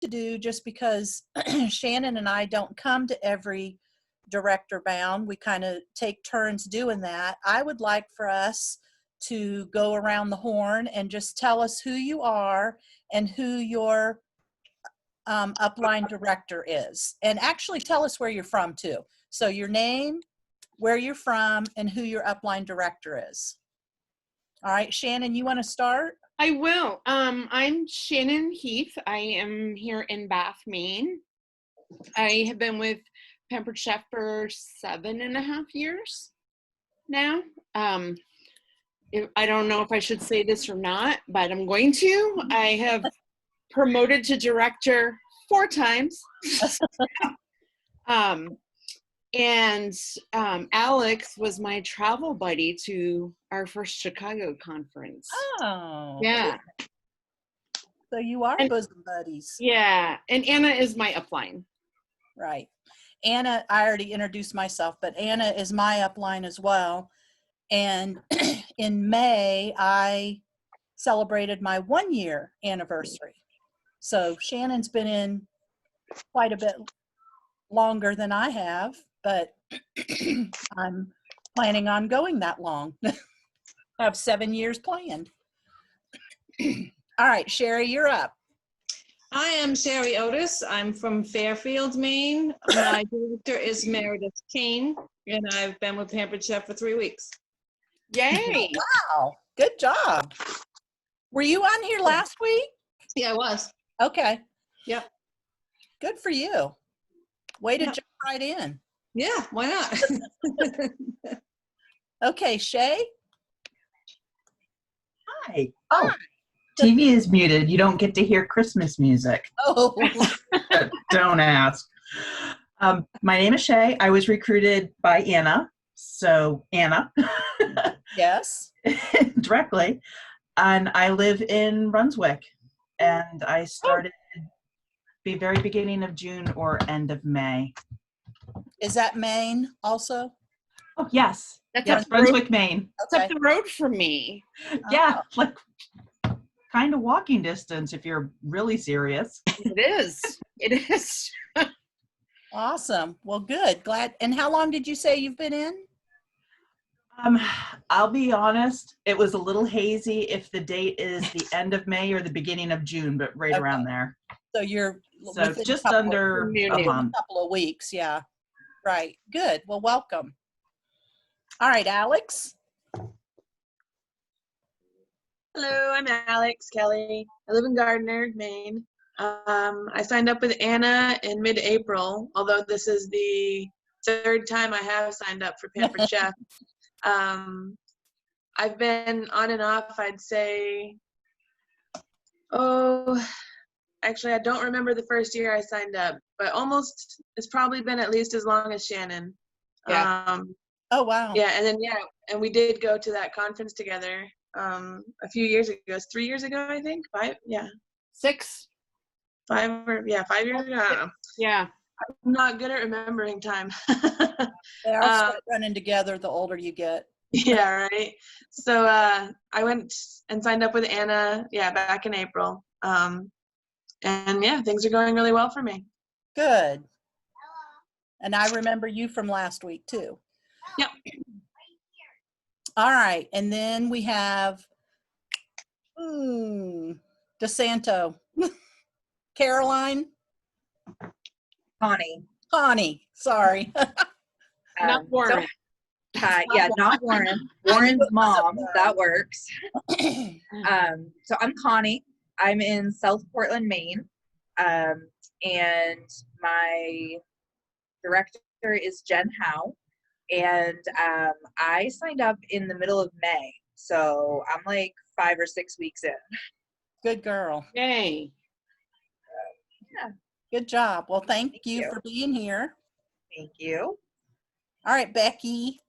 to do, just because Shannon and I don't come to every director bound, we kind of take turns doing that. I would like for us to go around the horn and just tell us who you are and who your upline director is. And actually tell us where you're from too. So your name, where you're from, and who your upline director is. All right, Shannon, you want to start? I will. I'm Shannon Heath. I am here in Bath, Maine. I have been with Pampered Chef for 7.5 years now. I don't know if I should say this or not, but I'm going to. I have promoted to director 4 times. Alex was my travel buddy to our first Chicago conference. Oh. Yeah. So you are bosom buddies. Yeah. And Anna is my upline. Right. Anna, I already introduced myself, but Anna is my upline as well. And in May, I celebrated my 1-year anniversary. So Shannon's been in quite a bit longer than I have, but I'm planning on going that long. I have 7 years planned. All right, Sherry, you're up. I am Sherry Otis. I'm from Fairfield, Maine. My director is Meredith Kane, and I've been with Pampered Chef for 3 weeks. Yay. Wow, good job. Were you on here last week? Yeah, I was. Okay. Yep. Good for you. Way to Yep. jump right in. Yeah, why not? Okay, Shay? Hi. Oh, TV is muted. You don't get to hear Christmas music. Oh. Don't ask. My name is Shay. I was recruited by Anna. So Anna. Yes. Directly. And I live in Brunswick. And I started the very beginning of June or end of May. Is that Maine also? Oh, yes. That's Yes, up the Brunswick, road. Maine. That's up the road from me. Yeah, like kind of walking distance if you're really serious. It is. It is. Awesome. Well, good. Glad. And how long did you say you've been in? I'll be honest, it was a little hazy if the date is the end of May or the beginning of June, but right around there. So you're So within just couple under of- a month. couple of weeks. Yeah. Right. Good. Well, welcome. All right, Alex. Hello, I'm Alex Kelly. I live in Gardner, Maine. I signed up with Anna in mid-April, although this is the 3rd time I have signed up for Pampered Chef. I've been on and off, I'd say, actually I don't remember the first year I signed up, but almost, it's probably been at least as long as Shannon. Yeah. Oh, wow. Yeah, and then, and we did go to that conference together a few years ago. It's 3 years ago, I think. 5, yeah. 6. 5 years ago. I don't know. Yeah. I'm not good at remembering time. They all start running together the older you get. Yeah, right. So I went and signed up with Anna, back in April. And yeah, things are going really well for me. Good. And I remember you from last week too. Yep. All right. And then we have DeSanto. Caroline? Connie. Sorry. Not Warren. Yeah, not Warren. Warren's mom. That works. So I'm Connie. I'm in South Portland, Maine. And my director is Jen Howe. And I signed up in the middle of May. So I'm like 5 or 6 weeks in. Good girl. Yay. Yeah. Good job. Well, thank you you. for being here. Thank you. All right, Becky.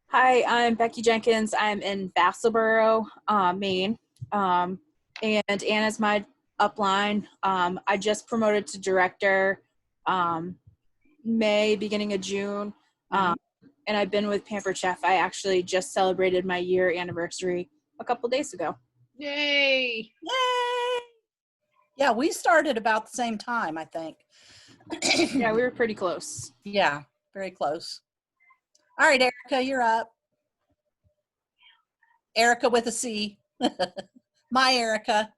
Hi, I'm Becky Jenkins. I'm in Vassalboro, Maine. And Anna's my upline. I just promoted to director May, beginning of June. And I've been with Pampered Chef. I actually just celebrated my year anniversary a couple days ago. Yay. Yay! Yeah, we started about the same time, I think. Yeah, we were pretty close. Yeah, very close. All right, Erica, you're up. Erica with a C. My Erica.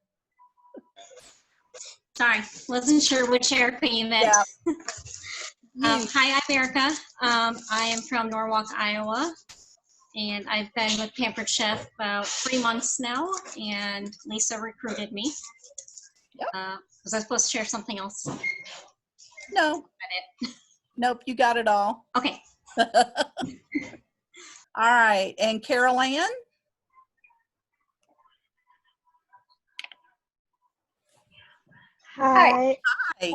Sorry, wasn't sure which Erica you meant. Yeah. Hi, I'm Erica. I am from Norwalk, Iowa, and I've been with Pampered Chef about 3 months now, and Lisa recruited me. Yep. Was I supposed to share something else? No. Nope, you got it all. Okay. All right, and Carol Ann? Hi. Hi.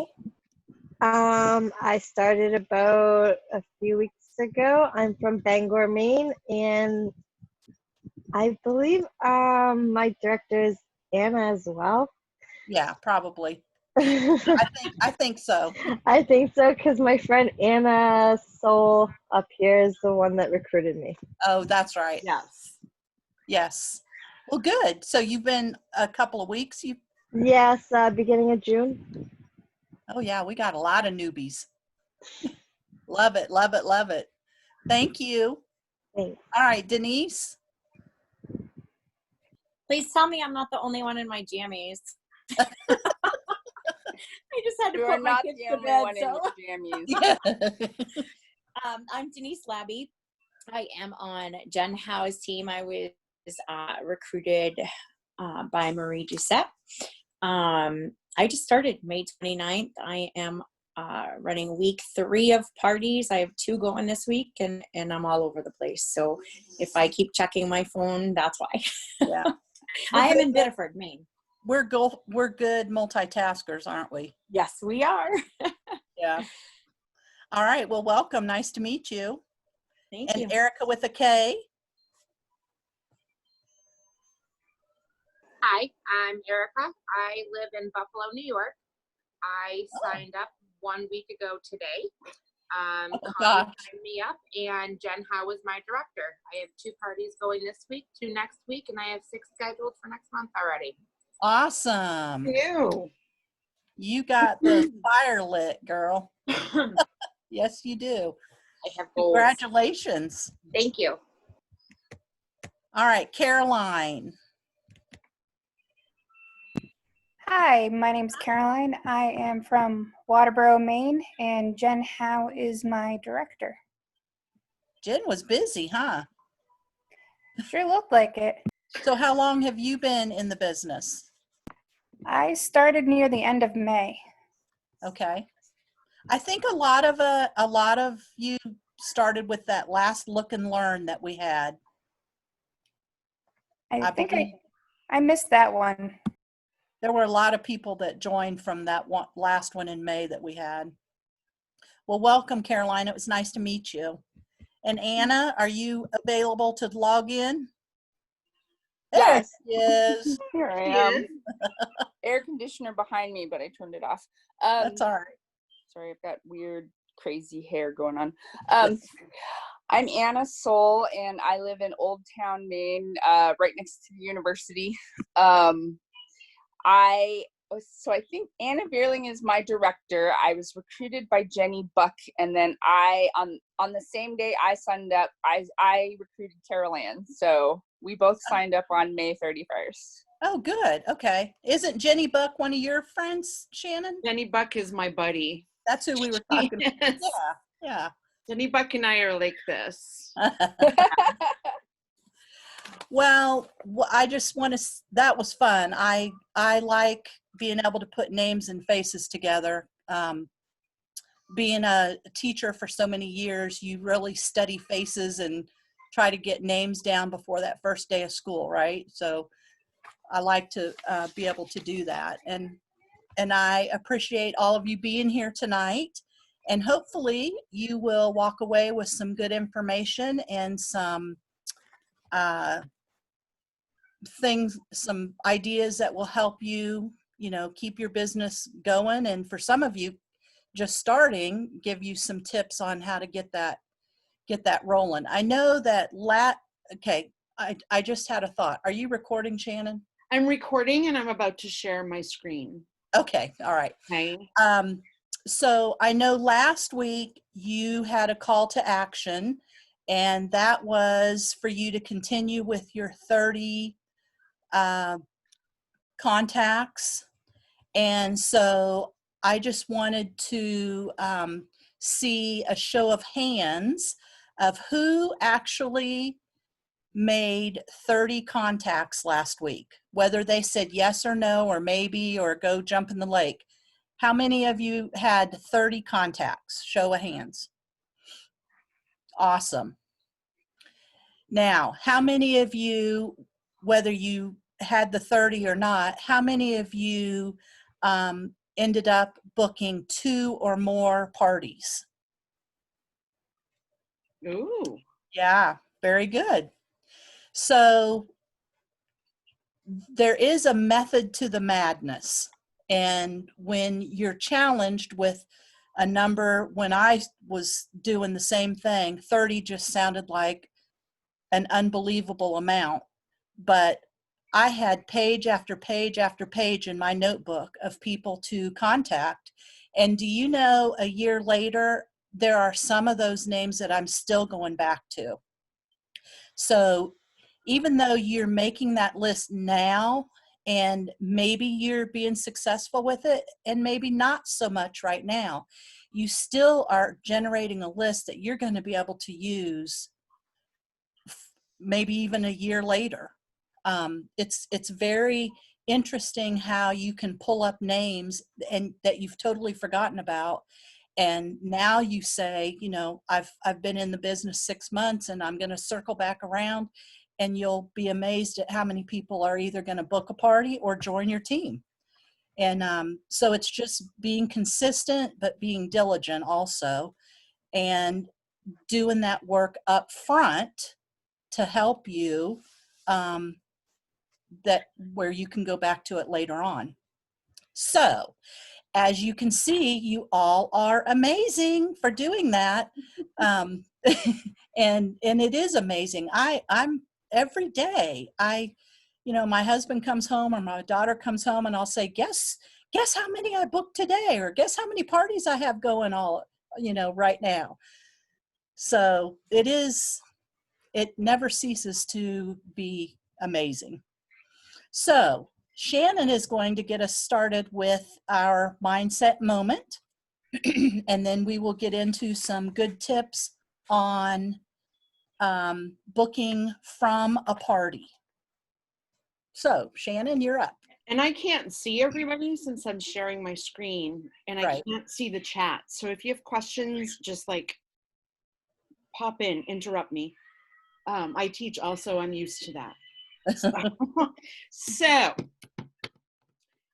I started about a few weeks ago. I'm from Bangor, Maine, and I believe my director is Anna as well. Yeah, probably. I I think so. think so because my friend Anna Soul up here is the one that recruited me. Oh, that's right. Yes. Yes. Well, good. So you've been a couple of weeks. You. Yes, beginning of June. Oh yeah, we got a lot of newbies. Love it, love it, love it. Thank you. Thanks. All right, Denise. Please tell me I'm not the only one in my jammies. I just had to You are put my not kids the to only bed. one in So. the jammies. Yeah. I'm Denise Labby. I am on Jen Howe's team. I was recruited by Marie Doucette. I just started May 29th. I am running week 3 of parties. I have 2 going this week, and I'm all over the place. So if I keep checking my phone, that's why. Yeah. I am in Biddeford, Maine. We're good multitaskers, aren't we? Yes, we are. Yeah. All right. Well, welcome. Nice to meet you. Thank you. And Erica with a K. Hi, I'm Erica. I live in Buffalo, New York. I signed up 1 week ago today. Oh, Connie gosh. signed me up, and Jen Howe is my director. I have 2 parties going this week, 2 next week, and I have 6 scheduled for next month already. Awesome. You. You got the fire lit, girl. Yes, you do. I have goals. Congratulations. Thank you. All right, Caroline. Hi, my name's Caroline. I am from Waterboro, Maine, and Jen Howe is my director. Jen was busy, huh? Sure looked like it. So how long have you been in the business? I started near the end of May. Okay. I think a lot of you started with that last look and learn that we had. I think believe I missed that one. there were a lot of people that joined from that last one in May that we had. Well, welcome, Caroline. It was nice to meet you. And Anna, are you available to log in? Yes. There she is. Here I am. Air conditioner behind me, but I turned it off. That's all right. Sorry, I've got weird, crazy hair going on. I'm Anna Soul, and I live in Old Town, Maine, right next to the university. I think Anna Veerling is my director. I was recruited by Jenny Buck, and then on the same day I signed up, I recruited Carol Ann. So we both signed up on May 31st. Oh, good. Okay. Isn't Jenny Buck one of your friends, Shannon? Jenny Buck is my buddy. That's who we were talking about. Yes. Yeah. Jenny Buck and I are like this. Well, I just want to, that was fun. I like being able to put names and faces together. Being a teacher for so many years, you really study faces and try to get names down before that first day of school, right? So I like to be able to do that. And I appreciate all of you being here tonight. And hopefully you will walk away with some good information and some things, some ideas that will help you, keep your business going. And for some of you just starting, give you some tips on how to get that rolling. I know that okay, I just had a thought. Are you recording, Shannon? I'm recording and I'm about to share my screen. Okay, all right. Okay. So I know last week you had a call to action, and that was for you to continue with your 30 contacts. And so I just wanted to see a show of hands of who actually made 30 contacts last week, whether they said yes or no, or maybe, or go jump in the lake. How many of you had 30 contacts? Show of hands. Awesome. Now, how many of you, whether you had the 30 or not, how many of you ended up booking 2 or more parties? Ooh. Yeah, very good. So there is a method to the madness. And when you're challenged with a number, when I was doing the same thing, 30 just sounded like an unbelievable amount. But I had page after page after page in my notebook of people to contact. And do you know, a year later, there are some of those names that I'm still going back to. So even though you're making that list now, and maybe you're being successful with it, and maybe not so much right now, you still are generating a list that you're going to be able to use maybe even a year later. It's very interesting how you can pull up names and that you've totally forgotten about. And now you say, you know, I've been in the business 6 months and I'm going to circle back around, and you'll be amazed at how many people are either going to book a party or join your team. And so it's just being consistent, but being diligent also, and doing that work up front to help you, that where you can go back to it later on. So as you can see, you all are amazing for doing that. And it is amazing. I'm every day, you know, my husband comes home or my daughter comes home and I'll say, guess how many I booked today, or guess how many parties I have going all, you know, right now. So it never ceases to be amazing. So Shannon is going to get us started with our mindset moment, and then we will get into some good tips on booking from a party. So Shannon, you're up. And I can't see everybody since I'm sharing my screen, and I Right. can't see the chat. So if you have questions, just like pop in, interrupt me. I teach also, I'm used to that. So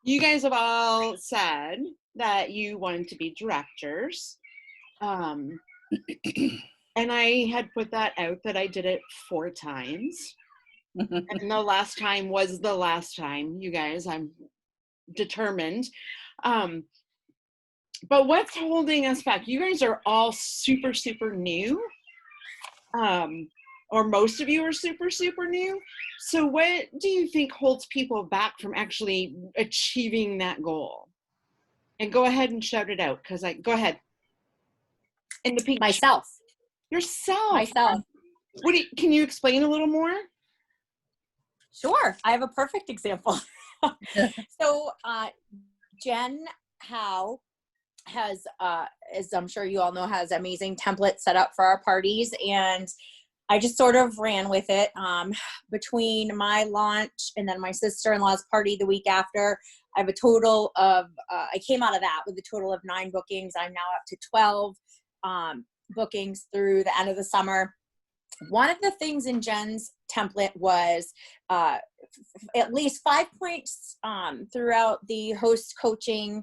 you guys have all said that you wanted to be directors. And I had put that out that I did it 4 times. And the last time was the last time, you guys. I'm determined. But what's holding us back? You guys are all super, super new. Or most of you are super, super new. So what do you think holds people back from actually achieving that goal? And go ahead and shout it out, because go ahead. In the pink. Myself. Yourself. Myself. Can you explain a little more? Sure. I have a perfect example. So Jen Howe has, as I'm sure you all know, has amazing templates set up for our parties. And I just sort of ran with it. Between my launch and then my sister-in-law's party the week after, I have a total of, I came out of that with a total of 9 bookings. I'm now up to 12 bookings through the end of the summer. One of the things in Jen's template was at least 5 points throughout the host coaching.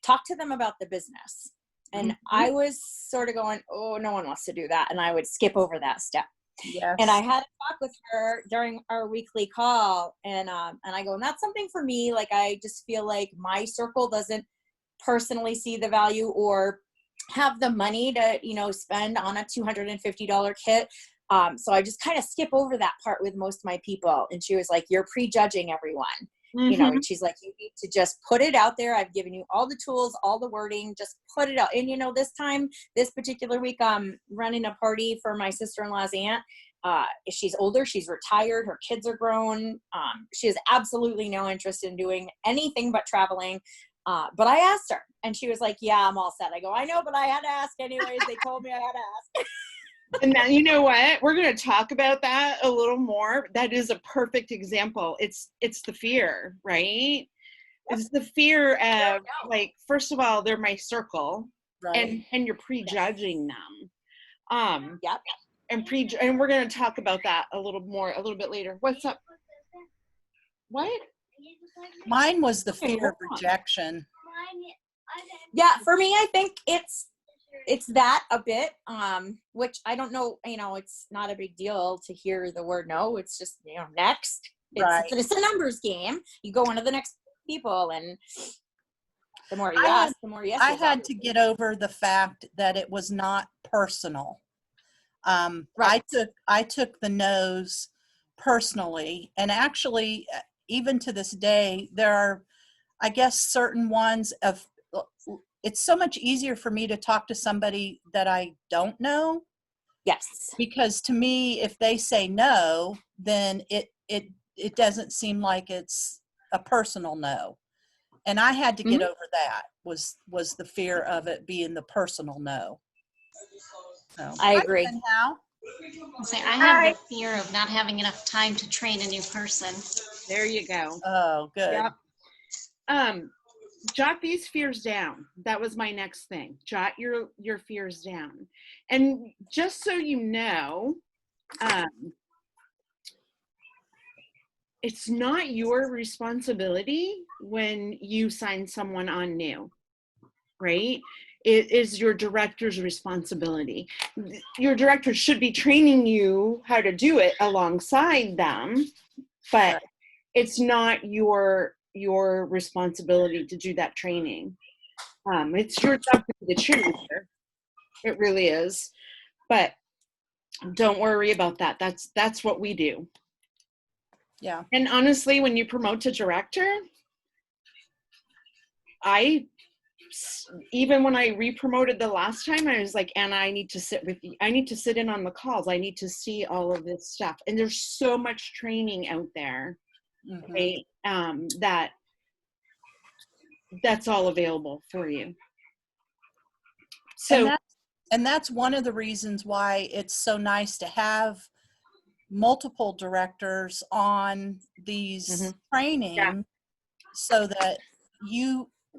Talk to them about the business. And I was sort of going, oh, no one wants to do that. And I would skip over that step. Yes. And I had a talk with her during our weekly call. And I go, that's something for me. Like, I just feel like my circle doesn't personally see the value or have the money to, you know, spend on a $250 kit. So I just kind of skip over that part with most of my people. And she was like, you're prejudging everyone. You know, and she's like, you need to just put it out there. I've given you all the tools, all the wording, just put it out. And you know, this particular week, I'm running a party for my sister-in-law's aunt. She's older, she's retired, her kids are grown. She has absolutely no interest in doing anything but traveling. But I asked her and she was like, yeah, I'm all set. I go, I know, but I had to ask anyways. They told me I had to ask. And now, you know what? We're going to talk about that a little more. That is a perfect example. It's the fear, right? It's the fear of, like, first of all, they're my circle, right. and you're prejudging them. Yep. And we're going to talk about that a little bit later. What's up? What? Mine was the fear of rejection. Yeah, for me, I think it's that a bit, which I don't know, you know, it's not a big deal to hear the word no. It's just, you know, next. It's a numbers game. You go into the next people, and the more you ask, the more yes. I had to get over the fact that it was not personal. I took the no's personally, and actually, even to this day, there are, I guess, certain ones of. It's so much easier for me to talk to somebody that I don't know. Yes. Because to me, if they say no, then it doesn't seem like it's a personal no. And I had to get over that, was the fear of it being the personal no. So, I agree. How? I have the fear of not having enough time to train a new person. There you go. Oh, good. Yep. Jot these fears down. That was my next thing. Jot your fears down. And just so you know, it's not your responsibility when you sign someone on new, right? It is your director's responsibility. Your director should be training you how to do it alongside them, but it's not your responsibility to do that training. It's your job to be the cheerleader. It really is. But don't worry about that. That's what we do. Yeah. And honestly, when you promote to director, even when I re-promoted the last time, I was like, Anna, I need to sit with you. I need to sit in on the calls. I need to see all of this stuff. And there's so much training out there, right? That's all available for you. So, and that's one of the reasons why it's so nice to have multiple directors on these training, so that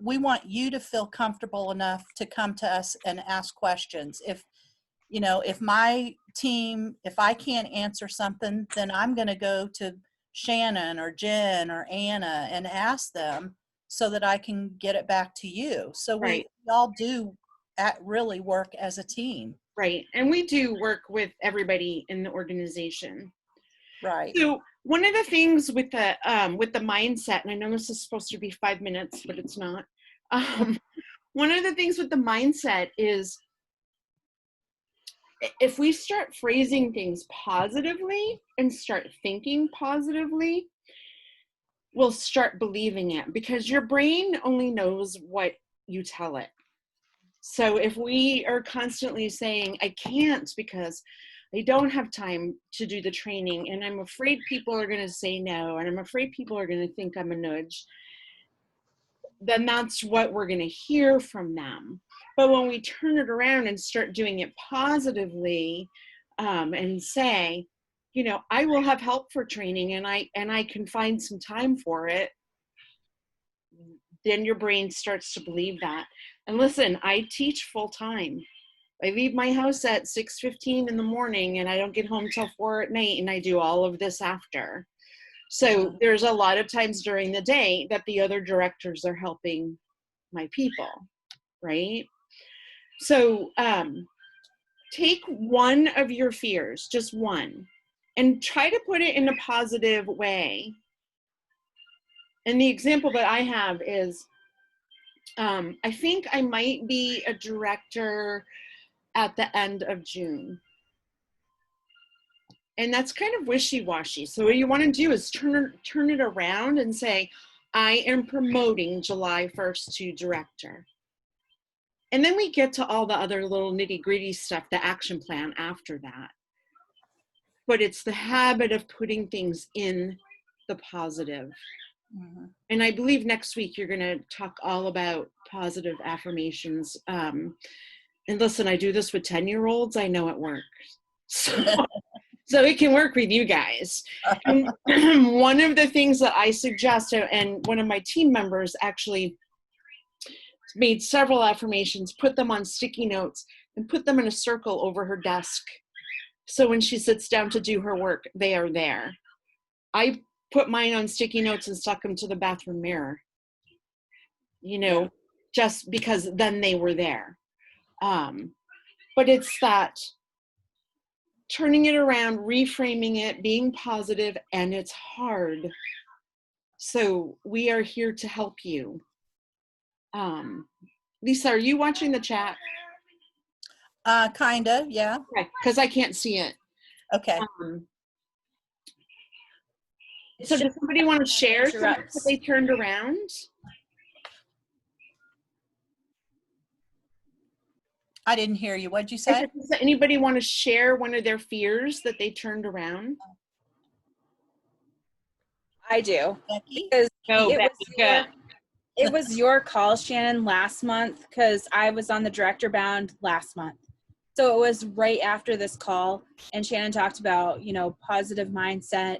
we want you to feel comfortable enough to come to us and ask questions. If my team, if I can't answer something, then I'm going to go to Shannon or Jen or Anna and ask them so that I can get it back to you. So we all do really work as a team. Right. And we do work with everybody in the organization. Right. So one of the things with the mindset, and I know this is supposed to be 5 minutes, but it's not. One of the things with the mindset is, if we start phrasing things positively and start thinking positively, we'll start believing it, because your brain only knows what you tell it. So if we are constantly saying, I can't because I don't have time to do the training, and I'm afraid people are going to say no, and I'm afraid people are going to think I'm a nudge, then that's what we're going to hear from them. But when we turn it around and start doing it positively, and say, I will have help for training, and I can find some time for it, then your brain starts to believe that. And listen, I teach full time. I leave my house at 6:15 in the morning, and I don't get home till 4 at night, and I do all of this after. So there's a lot of times during the day that the other directors are helping my people, right? So take one of your fears, just one, and try to put it in a positive way. And the example that I have is, I think I might be a director at the end of June. And that's kind of wishy-washy. So what you want to do is turn it around and say, I am promoting July 1st to director. And then we get to all the other little nitty-gritty stuff, the action plan after that. But it's the habit of putting things in the positive. Mhm. And I believe next week you're going to talk all about positive affirmations. And listen, I do this with 10-year-olds. I know it works. So it can work with you guys. And one of the things that I suggest, and one of my team members actually made several affirmations, put them on sticky notes, and put them in a circle over her desk. So when she sits down to do her work, they are there. I put mine on sticky notes and stuck them to the bathroom mirror, just because then they were there. But it's that turning it around, reframing it, being positive, and it's hard. So we are here to help you. Lisa, are you watching the chat? Kinda, yeah. Okay, because I can't see it. Okay. So does somebody want to share something that they turned around? I didn't hear you. What'd you say? Does anybody want to share one of their fears that they turned around? I do. Becky? Because Go, Becky, it was your call, Shannon, last month, because I was on the director bound last month. So it was right after this call, and Shannon talked about, positive mindset.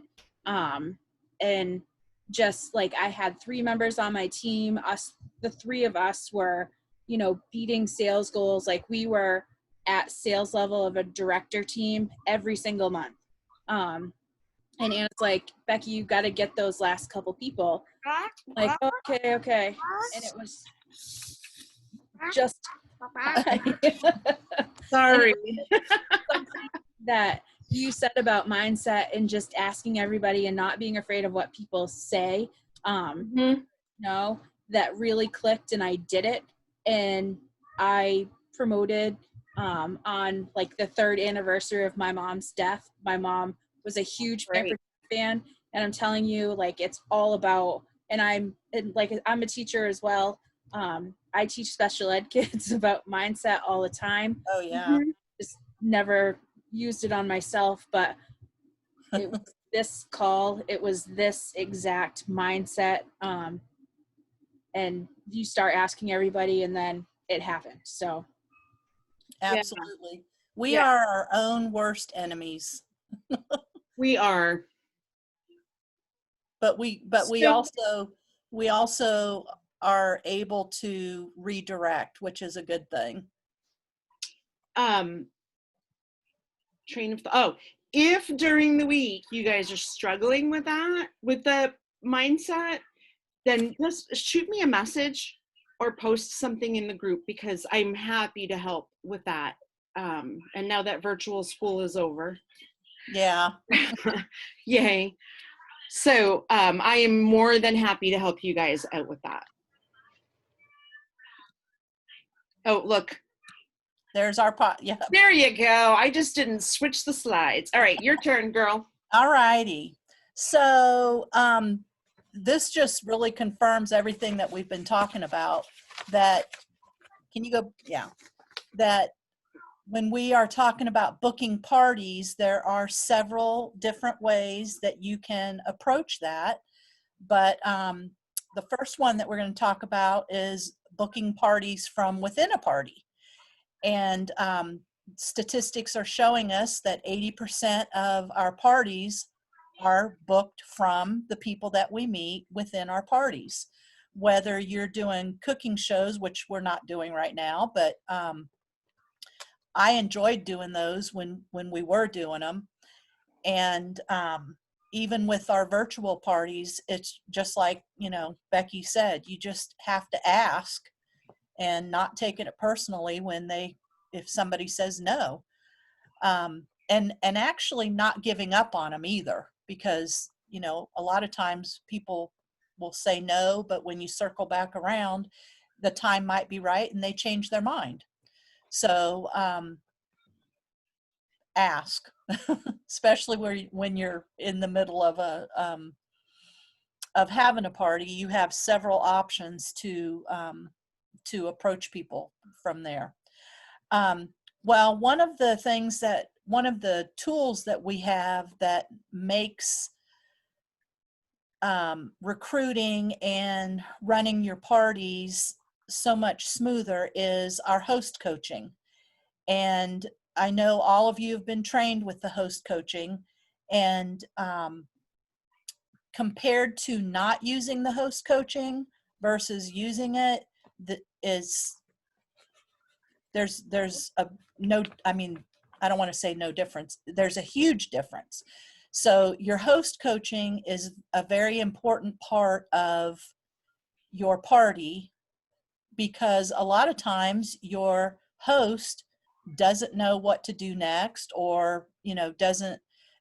And just like I had 3 members on my team, the 3 of us were, beating sales goals. Like we were at sales level of a director team every single month. And Anna's like, Becky, you got to get those last couple people. Like, okay. And it was just sorry that you said about mindset and just asking everybody and not being afraid of what people say. That really clicked, and I did it. And I promoted on like the 3rd anniversary of my mom's death. My mom was a huge Pampered fan, and I'm telling you, like, it's all about, and I'm a teacher as well. I teach special ed kids about mindset all the time. Oh yeah. Just never used it on myself, but it was this call, it was this exact mindset. And you start asking everybody, and then it happened. So absolutely. We are our own worst enemies. We are. But we also are able to redirect, which is a good thing. If during the week you guys are struggling with that, with the mindset, then just shoot me a message or post something in the group, because I'm happy to help with that. And now that virtual school is over. Yeah. Yay. So I am more than happy to help you guys out with that. Oh, look. There's our pot. Yeah. There you go. I just didn't switch the slides. All right, your turn, girl. All righty. So this just really confirms everything that we've been talking about. That, can you go? Yeah. That when we are talking about booking parties, there are several different ways that you can approach that. But the first one that we're going to talk about is booking parties from within a party. And statistics are showing us that 80% of our parties are booked from the people that we meet within our parties. Whether you're doing cooking shows, which we're not doing right now, but I enjoyed doing those when we were doing them. And even with our virtual parties, it's just like, Becky said, you just have to ask and not taking it personally if somebody says no. And actually not giving up on them either, because, a lot of times people will say no, but when you circle back around, the time might be right and they change their mind. So ask, especially when you're in the middle of of having a party. You have several options to approach people from there. Well, one of the tools that we have that makes recruiting and running your parties so much smoother is our host coaching. And I know all of you have been trained with the host coaching, and compared to not using the host coaching versus using it, there's a no, I mean, I don't want to say no difference. There's a huge difference. So your host coaching is a very important part of your party, because a lot of times your host doesn't know what to do next, or, you know,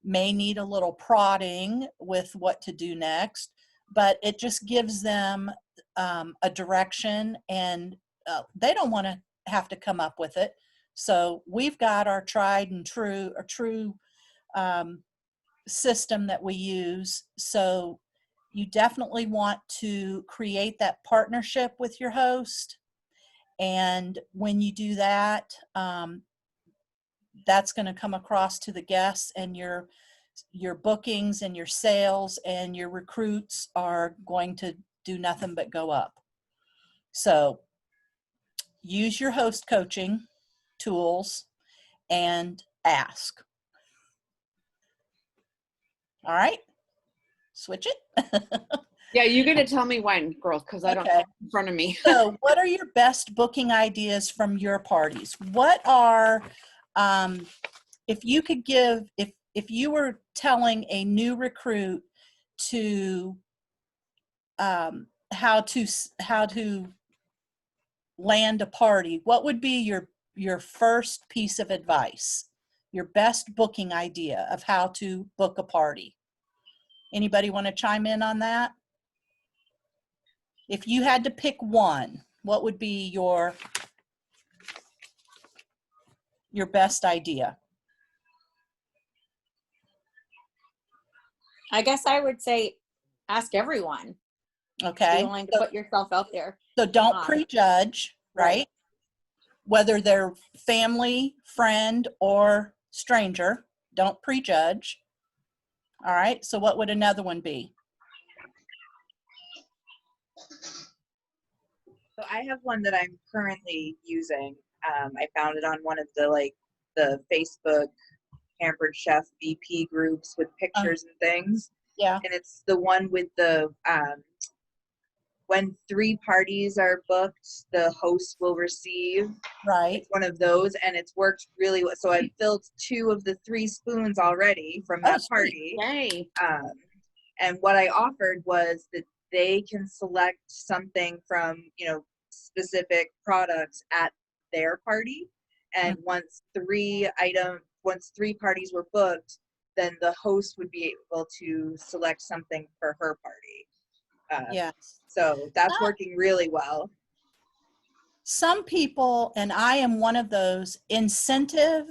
may need a little prodding with what to do next, but it just gives them a direction, and they don't want to have to come up with it. So we've got our tried and true system that we use. So you definitely want to create that partnership with your host. And when you do that, that's going to come across to the guests, and your bookings and your sales and your recruits are going to do nothing but go up. So use your host coaching tools and ask. All right, switch it. Yeah, you got to tell me when, girls, because I don't have it in front of me. So what are your best booking ideas from your parties? What are, if you could give, if you were telling a new recruit to how to land a party, what would be your first piece of advice, your best booking idea of how to book a party? Anybody want to chime in on that? If you had to pick one, what would be your best idea? I guess I would say ask everyone. Okay. Be willing to put yourself out there. So don't prejudge, right? Whether they're family, friend, or stranger, don't prejudge. All right. So what would another one be? So I have one that I'm currently using. I found it on one of the Facebook Pampered Chef VP groups with pictures and things. Yeah. And it's the one with the when 3 parties are booked, the host will receive. Right. It's one of those, and it's worked really well. So I've filled 2 of the 3 spoons already from that party. Yay. And what I offered was that they can select something from, you know, specific products at their party. And once 3 parties were booked, then the host would be able to select something for her party. Yes. So that's working really well. Some people, and I am one of those, incentive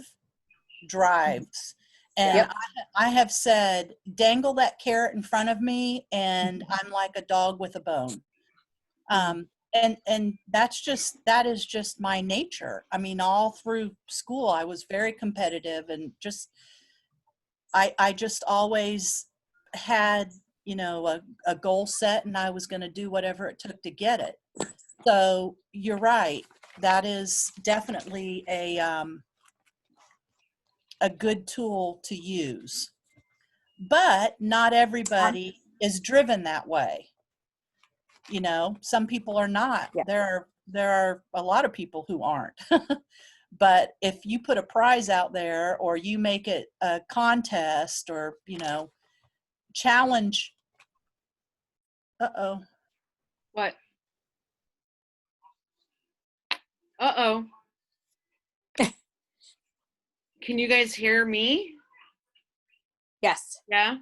drives. And I have said, dangle that carrot in front of me, and I'm like a dog with a bone. And that is just my nature. I mean, all through school, I was very competitive, and I just always had, you know, a goal set, and I was going to do whatever it took to get it. So you're right. That is definitely a good tool to use. But not everybody is driven that way. You know, some people are not. Yeah. There are a lot of people who aren't. But if you put a prize out there, or you make it a contest, or, you know, challenge. Uh-oh. What? Uh-oh. Can you guys hear me? Yes. Yeah?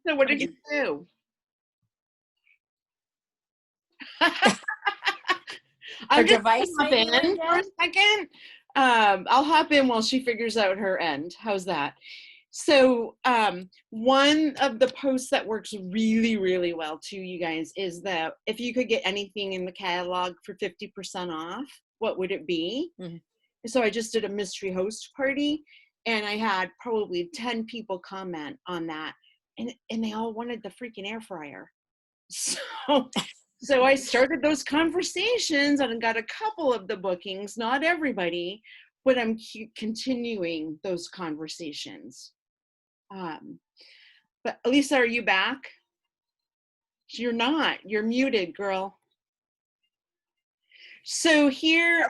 So what did you do? I'm just device in for a second. I'll hop in while she figures out her end. How's that? So one of the posts that works really, really well too, you guys, is that if you could get anything in the catalog for 50% off, what would it be? Mm-hmm. So I just did a mystery host party, and I had probably 10 people comment on that, and they all wanted the freaking air fryer. So I started those conversations and got a couple of the bookings, not everybody, but I'm continuing those conversations. But Lisa, are you back? You're not. You're muted, girl. So here's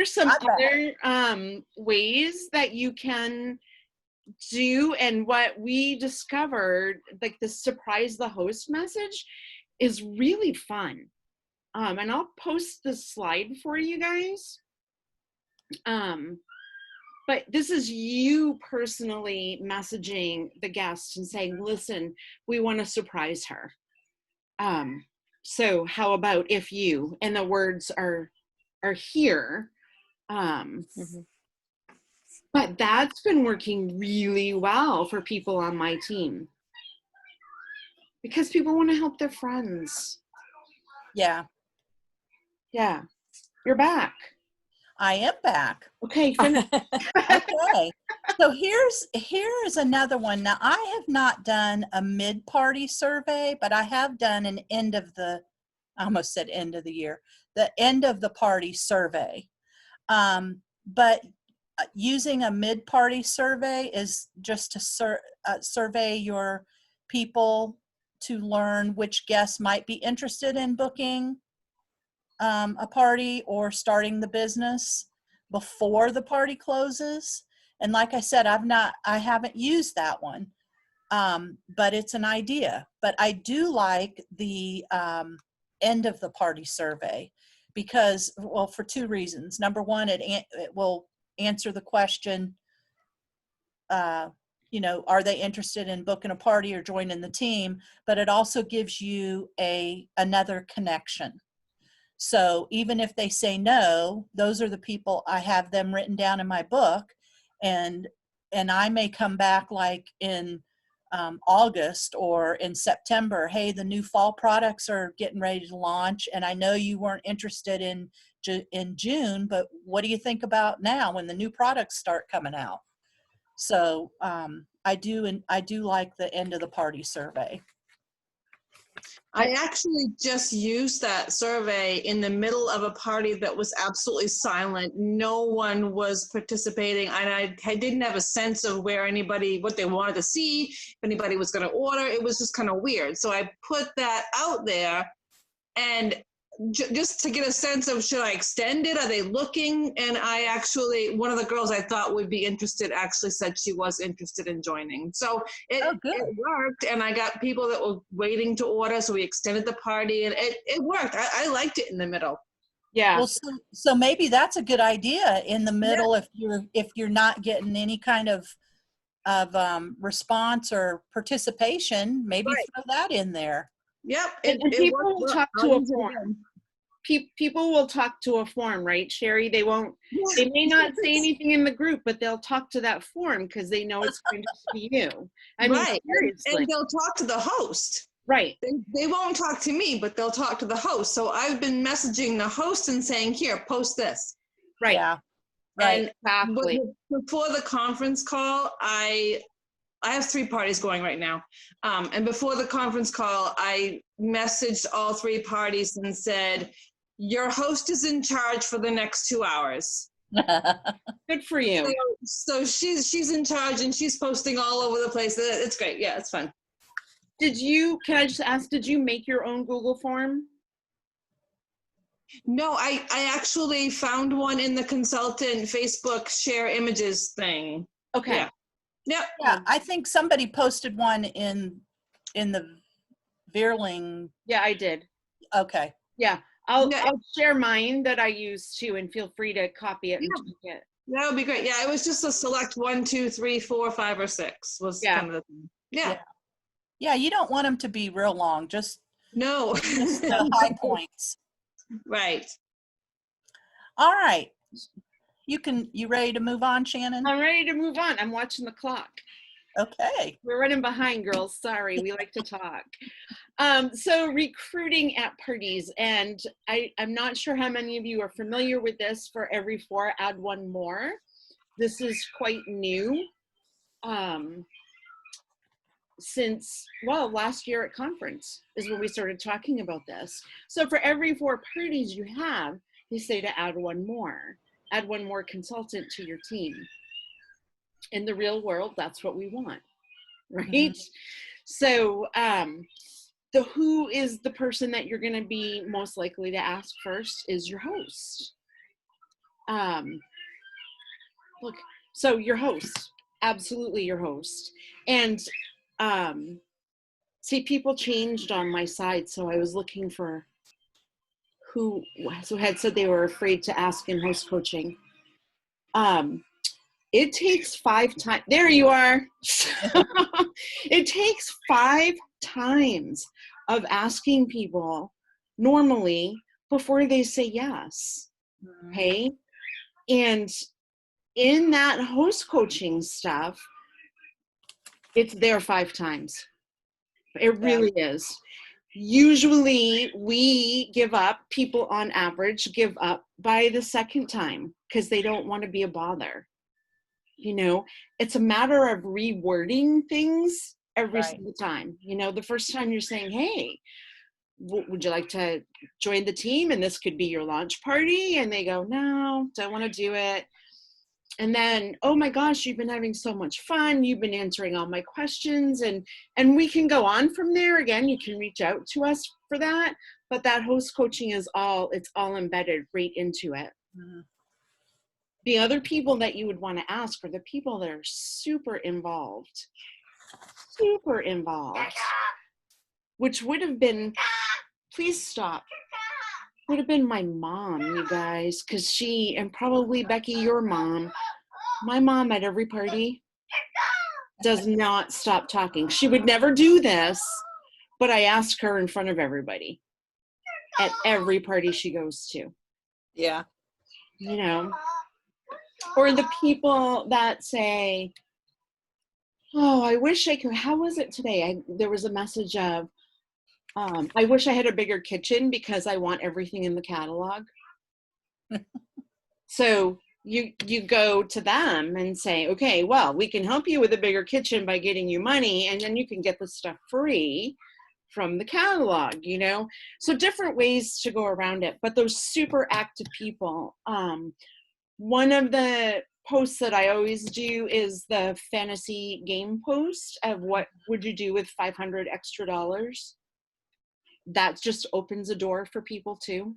some other ways that you can do, and what we discovered, like the surprise the host message is really fun. And I'll post the slide for you guys. But this is you personally messaging the guest and saying, listen, we want to surprise her. So how about if you, and the words are here. But that's been working really well for people on my team, because people want to help their friends. Yeah. Yeah. You're back. I am back. Okay, finish. Okay. So here's another one. Now, I have not done a mid-party survey, but I have done an I almost said end of the year, the end of the party survey. But using a mid-party survey is just to survey your people to learn which guests might be interested in booking a party or starting the business before the party closes. And like I said, I haven't used that one, but it's an idea. But I do like the end of the party survey because, well, for two reasons. Number one, it will answer the question, are they interested in booking a party or joining the team? But it also gives you another connection. So even if they say no, those are the people, I have them written down in my book, and I may come back like in August or in September, hey, the new fall products are getting ready to launch, and I know you weren't interested in June, but what do you think about now when the new products start coming out? So I do like the end of the party survey. I actually just used that survey in the middle of a party that was absolutely silent. No one was participating, and I didn't have a sense of what they wanted to see, if anybody was going to order. It was just kind of weird. So I put that out there, and just to get a sense of, should I extend it? Are they looking? And one of the girls I thought would be interested actually said she was interested in joining. So it worked, and I got people that were waiting to order, so we extended the party, and it worked. I liked it in the middle. Yeah. Well, so maybe that's a good idea in the middle. Yeah. if you're not getting any kind of response or participation, maybe throw that in there. Yep. And people will talk to a form. People will talk to a form, right, Sherry? They may not say anything in the group, but they'll talk to that form because they know it's going to be you. I mean, seriously. And they'll talk to the host. Right. They won't talk to me, but they'll talk to the host. So I've been messaging the host and saying, here, post this. Right. Yeah. Right. And exactly. Before the conference call, I have 3 parties going right now. And before the conference call, I messaged all 3 parties and said, your host is in charge for the next 2 hours. Good for you. So she's in charge, and she's posting all over the place. It's great. Yeah, it's fun. Can I just ask, did you make your own Google form? No, I actually found one in the consultant Facebook share images thing. Okay. Yeah. Yeah, I think somebody posted one in the Veerling. Yeah, I did. Okay. Yeah. I'll share mine that I use too, and feel free to copy it and take it. That would be great. Yeah, it was just a select 1, 2, 3, 4, 5, or 6 was kind of the thing. Yeah. Yeah, you don't want them to be real long. Just no the high points. Right. All right. You ready to move on, Shannon? I'm ready to move on. I'm watching the clock. Okay. We're running behind, girls. Sorry, we like to talk. So recruiting at parties, and I'm not sure how many of you are familiar with this. For every 4, add 1 more. This is quite new. Since, well, last year at conference is when we started talking about this. So for every 4 parties you have, you say to add 1 more. Add 1 more consultant to your team. In the real world, that's what we want, right? Mm-hmm. So the who is the person that you're going to be most likely to ask first is your host. Look, so your host, absolutely your host. And see, people changed on my side, so I was looking for who had said they were afraid to ask in host coaching. It takes 5 times. There you are. It takes 5 times of asking people normally before they say yes. Okay. And in that host coaching stuff, it's there 5 times. It really is. Usually we give up, people on average give up by the 2nd time because they don't want to be a bother. You know, it's a matter of rewording things every single time. You know, the first time you're saying, hey, would you like to join the team? And this could be your launch party. And they go, no, don't want to do it. And then, oh my gosh, you've been having so much fun. You've been answering all my questions. And we can go on from there. Again, you can reach out to us for that. But that host coaching is it's all embedded right into it. Mm-hmm. The other people that you would want to ask are the people that are super involved, which would have been, please stop, would have been my mom, you guys, because she, and probably Becky, your mom, my mom at every party does not stop talking. She would never do this, but I ask her in front of everybody at every party she goes to. Yeah. You know, or the people that say, oh, I wish I could, how was it today? There was a message of, I wish I had a bigger kitchen because I want everything in the catalog. So you go to them and say, okay, well, we can help you with a bigger kitchen by getting you money, and then you can get the stuff free from the catalog, you know? So different ways to go around it. But those super active people, one of the posts that I always do is the fantasy game post of what would you do with $500 extra. That just opens a door for people too.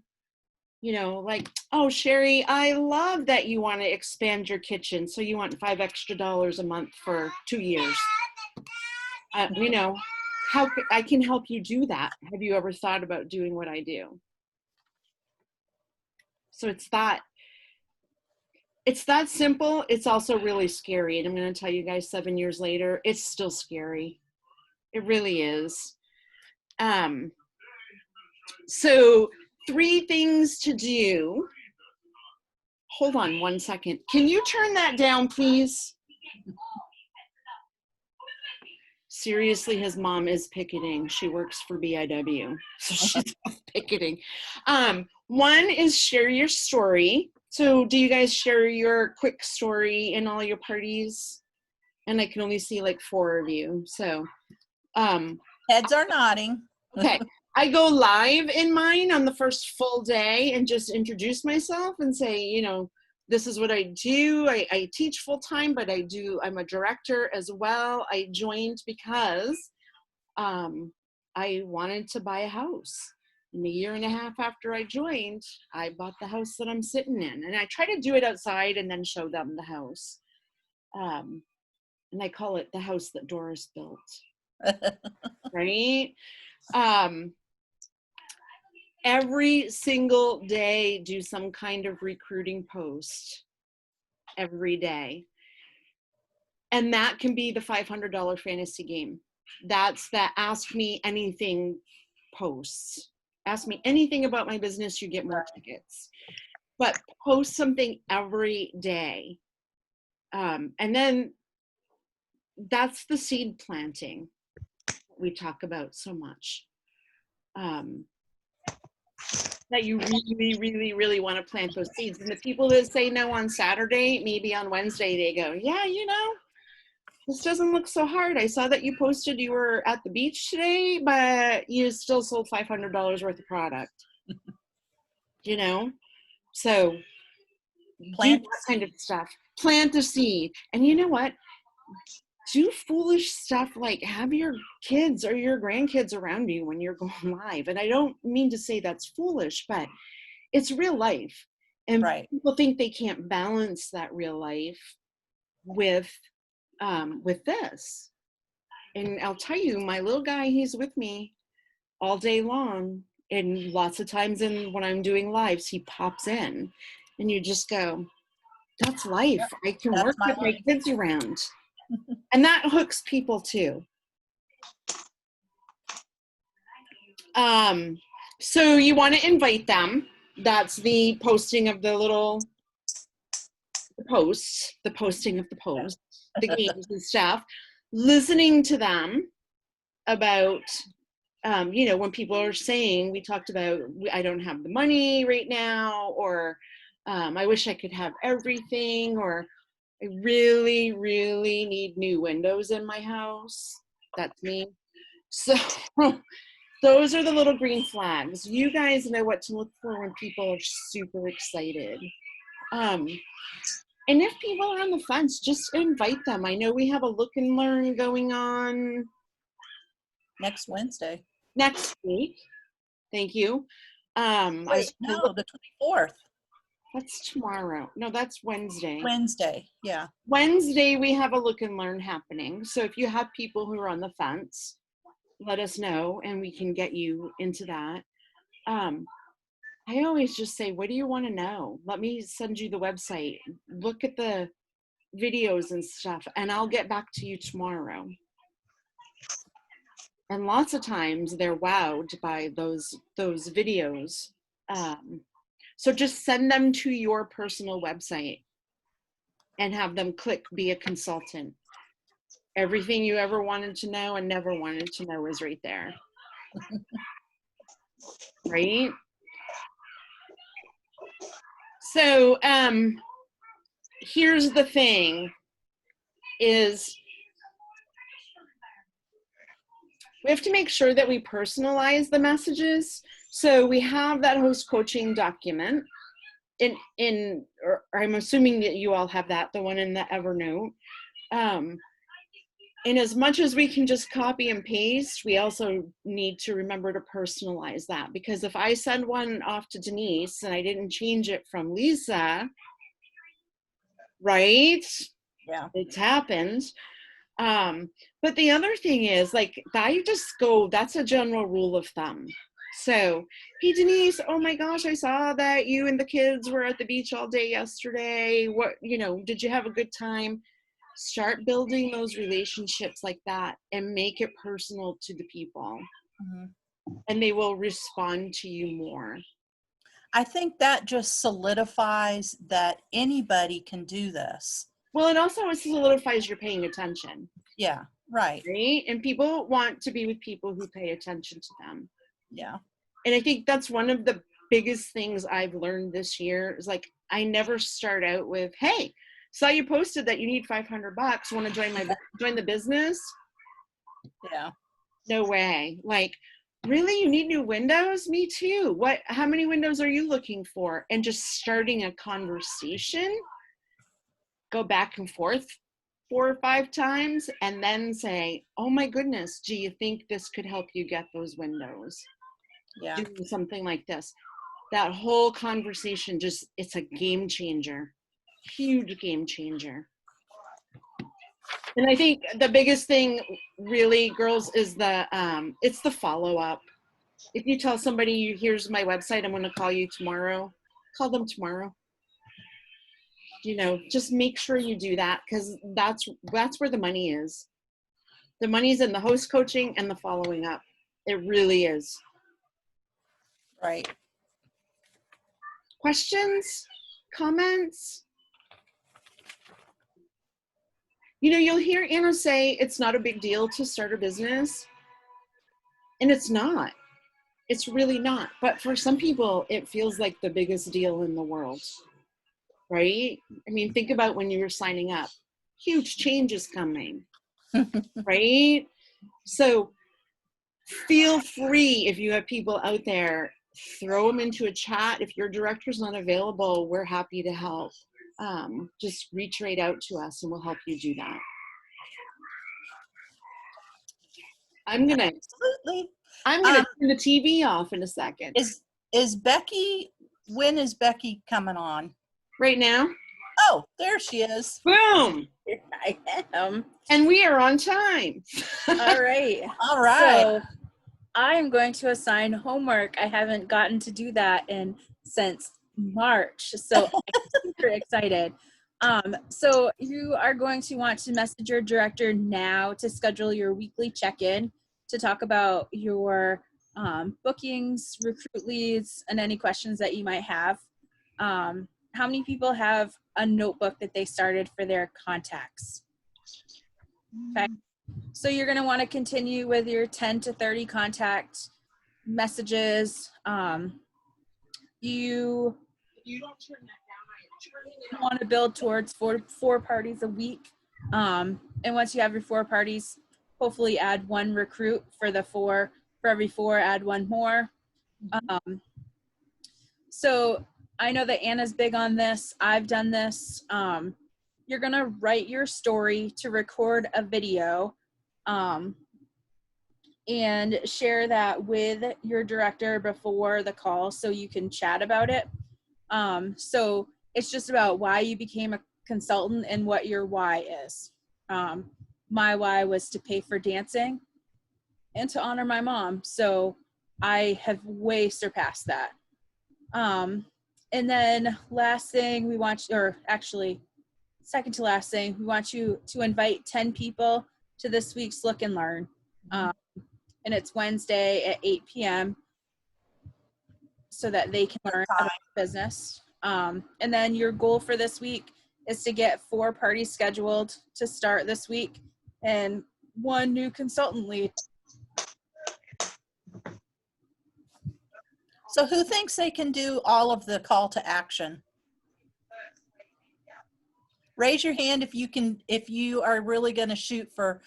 You know, like, oh, Sherry, I love that you want to expand your kitchen. So you want $5 extra a month for 2 years. You know, how I can help you do that. Have you ever thought about doing what I do? So it's that simple. It's also really scary. And I'm going to tell you guys 7 years later, it's still scary. It really is. So 3 things to do. Hold on 1 second. Can you turn that down, please? Seriously, his mom is picketing. She works for BIW. So she's picketing. 1 is share your story. So do you guys share your quick story in all your parties? And I can only see like 4 of you. So heads are nodding. Okay. I go live in mine on the first full day and just introduce myself and say, you know, this is what I do. I teach full time, but I'm a director as well. I joined because I wanted to buy a house. And a year and a half after I joined, I bought the house that I'm sitting in. And I try to do it outside and then show them the house. And I call it the house that Doris built. Right? Every single day, do some kind of recruiting post. Every day. And that can be the $500 fantasy game. That's the ask me anything posts. Ask me anything about my business, you get more tickets. but post something every day. And then that's the seed planting we talk about so much. That you really, really, really want to plant those seeds. And the people that say no on Saturday, maybe on Wednesday, they go, yeah, you know, this doesn't look so hard. I saw that you posted you were at the beach today, but you still sold $500 worth of product. You know? So plant that kind of stuff. Plant a seed. And you know what? Do foolish stuff like have your kids or your grandkids around you when you're going live. And I don't mean to say that's foolish, but it's real life. And people think they can't balance that real life with this. And I'll tell you, my little guy, he's with me all day long. And lots of times when I'm doing lives, he pops in and you just go, that's life. I can work with my kids around. And that hooks people too. So you want to invite them. That's the posting of the posting of the post, the games and stuff. Listening to them about, you know, when people are saying, we talked about, I don't have the money right now, or I wish I could have everything, or I really, really need new windows in my house. That's me. So those are the little green flags. You guys know what to look for when people are super excited. And if people are on the fence, just invite them. I know we have a look and learn going on next Wednesday. Next week. Thank you. Wait, no, the 24th. That's tomorrow. No, that's Wednesday. Wednesday, yeah. Wednesday, we have a look and learn happening. So if you have people who are on the fence, let us know and we can get you into that. I always just say, what do you want to know? Let me send you the website. Look at the videos and stuff, and I'll get back to you tomorrow. And lots of times they're wowed by those videos. So just send them to your personal website and have them click be a consultant. Everything you ever wanted to know and never wanted to know is right there. Right? So here's the thing is we have to make sure that we personalize the messages. So we have that host coaching document or I'm assuming that you all have that, the one in the Evernote. And as much as we can just copy and paste, we also need to remember to personalize that, because if I send one off to Denise and I didn't change it from Lisa, right? Yeah. It's happened. But the other thing is, like, I just go, that's a general rule of thumb. So, hey, Denise, oh my gosh, I saw that you and the kids were at the beach all day yesterday. What, you know, did you have a good time? Start building those relationships like that and make it personal to the people. Mm-hmm. And they will respond to you more. I think that just solidifies that anybody can do this. Well, it also solidifies you're paying attention. Yeah, right. Right? And people want to be with people who pay attention to them. Yeah. And I think that's one of the biggest things I've learned this year is, like, I never start out with, hey, saw you posted that you need $500. Want to join the business? Yeah. No way. Like, really? You need new windows? Me too. How many windows are you looking for? And just starting a conversation, go back and forth 4 or 5 times, and then say, oh my goodness, do you think this could help you get those windows? Yeah. Do something like this. That whole conversation it's a game changer. Huge game changer. And I think the biggest thing really, girls, is it's the follow-up. If you tell somebody, here's my website, I'm going to call you tomorrow, call them tomorrow. You know, just make sure you do that, because that's where the money is. The money's in the host coaching and the following up. It really is. Right. Questions? Comments? You know, you'll hear Anna say it's not a big deal to start a business. And it's not. It's really not. But for some people, it feels like the biggest deal in the world, right? I mean, think about when you were signing up. Huge changes coming, right? So feel free, if you have people out there, throw them into a chat. If your director's not available, we're happy to help. Just reach right out to us and we'll help you do that. I'm gonna Absolutely. turn the TV off in a second. Is Becky, when is Becky coming on? Right now? Oh, there she is. Boom! Here I am. And we are on time. All right. All right. So I am going to assign homework. I haven't gotten to do that since March. So I'm super excited. So you are going to want to message your director now to schedule your weekly check-in to talk about your bookings, recruit leads, and any questions that you might have. How many people have a notebook that they started for their contacts? Okay. So you're going to want to continue with your 10 to 30 contact messages. You want to build towards four parties a week. And once you have your 4 parties, hopefully add 1 recruit for the 4. For every 4, add 1 more. So I know that Anna's big on this. I've done this. You're going to write your story to record a video and share that with your director before the call so you can chat about it. So it's just about why you became a consultant and what your why is. My why was to pay for dancing and to honor my mom. So I have way surpassed that. And then last thing we want, or actually second to last thing, we want you to invite 10 people to this week's Look and Learn. And it's Wednesday at 8 p.m. so that they can learn about business. And then your goal for this week is to get 4 parties scheduled to start this week and 1 new consultant lead. So who thinks they can do all of the call to action? Raise your hand if you can, if you are really going to shoot for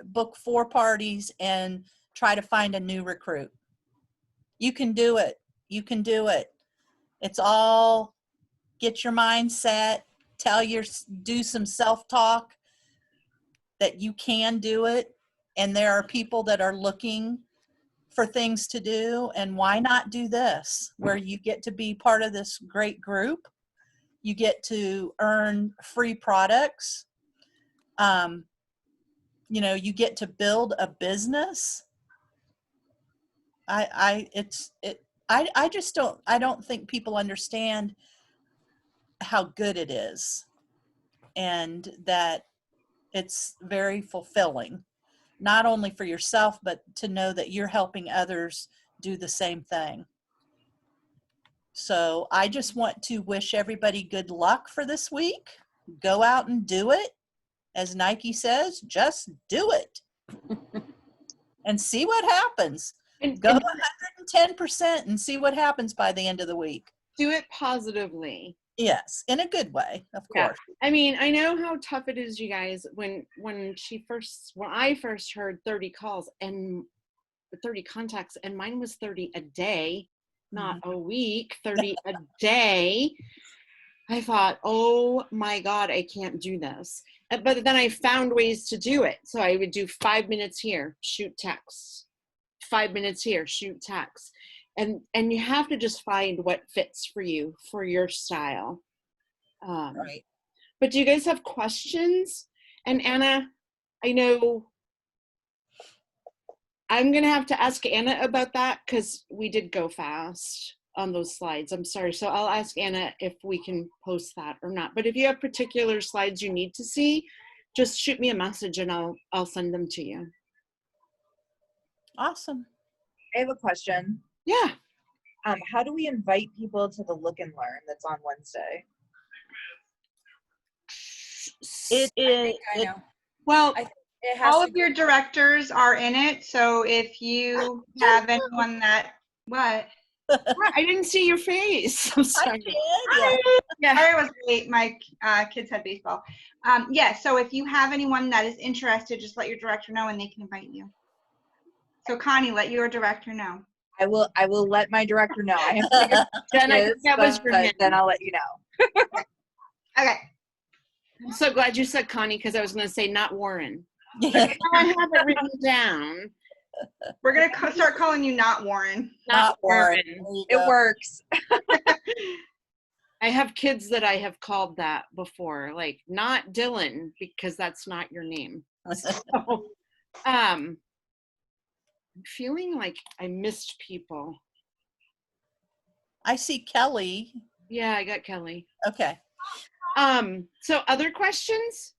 book 4 parties and try to find a new recruit. You can do it. You can do it. It's all get your mindset, do some self-talk that you can do it. And there are people that are looking for things to do, and why not do this where you get to be part of this great group, you get to earn free products, you know, you get to build a business. I don't think people understand how good it is and that it's very fulfilling. Not only for yourself, but to know that you're helping others do the same thing. So I just want to wish everybody good luck for this week. Go out and do it. As Nike says, just do it. And see what happens. Go 110% and see what happens by the end of the week. Do it positively. Yes, in a good way, of course. I mean, I know how tough it is, you guys, when I first heard 30 calls and 30 contacts, and mine was 30 a day, not a week, 30 a day. I thought, oh my God, I can't do this. But then I found ways to do it. So I would do 5 minutes here, shoot text. 5 minutes here, shoot text. And you have to just find what fits for you, for your style. Right. But do you guys have questions? And Anna, I know I'm going to have to ask Anna about that because we did go fast on those slides. I'm sorry. So I'll ask Anna if we can post that or not. But if you have particular slides you need to see, just shoot me a message and I'll send them to you. Awesome. I have a question. Yeah. How do we invite people to the Look and Learn that's on Wednesday? It is. I know. Well, It has all to of your directors are in it, so if you have anyone that, what? I didn't see your face. I'm sorry. Yeah, I was late. My kids had baseball. Yeah, so if you have anyone that is interested, just let your director know and they can invite you. So Connie, let your director know. I will let my director know. I have to figure out Jen, I who it think is, that was your but name. then I'll let you know. Okay. I'm so glad you said Connie because I was going to say not Warren. Yeah. I have it written down. We're going to start calling you not Warren. Not Warren. It works. I have kids that I have called that before, like not Dylan because that's not your name. So, I'm feeling like I missed people. I see Kelly. Yeah, I got Kelly. Okay. So other questions?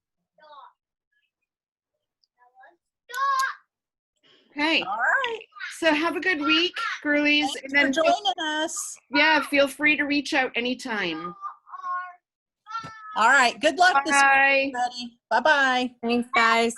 Okay. All right. So have a good week, girlies. Thanks And then for joining us. yeah, feel free to reach out anytime. All right. Good luck this week, Bye. everybody. Bye-bye. Thanks, guys.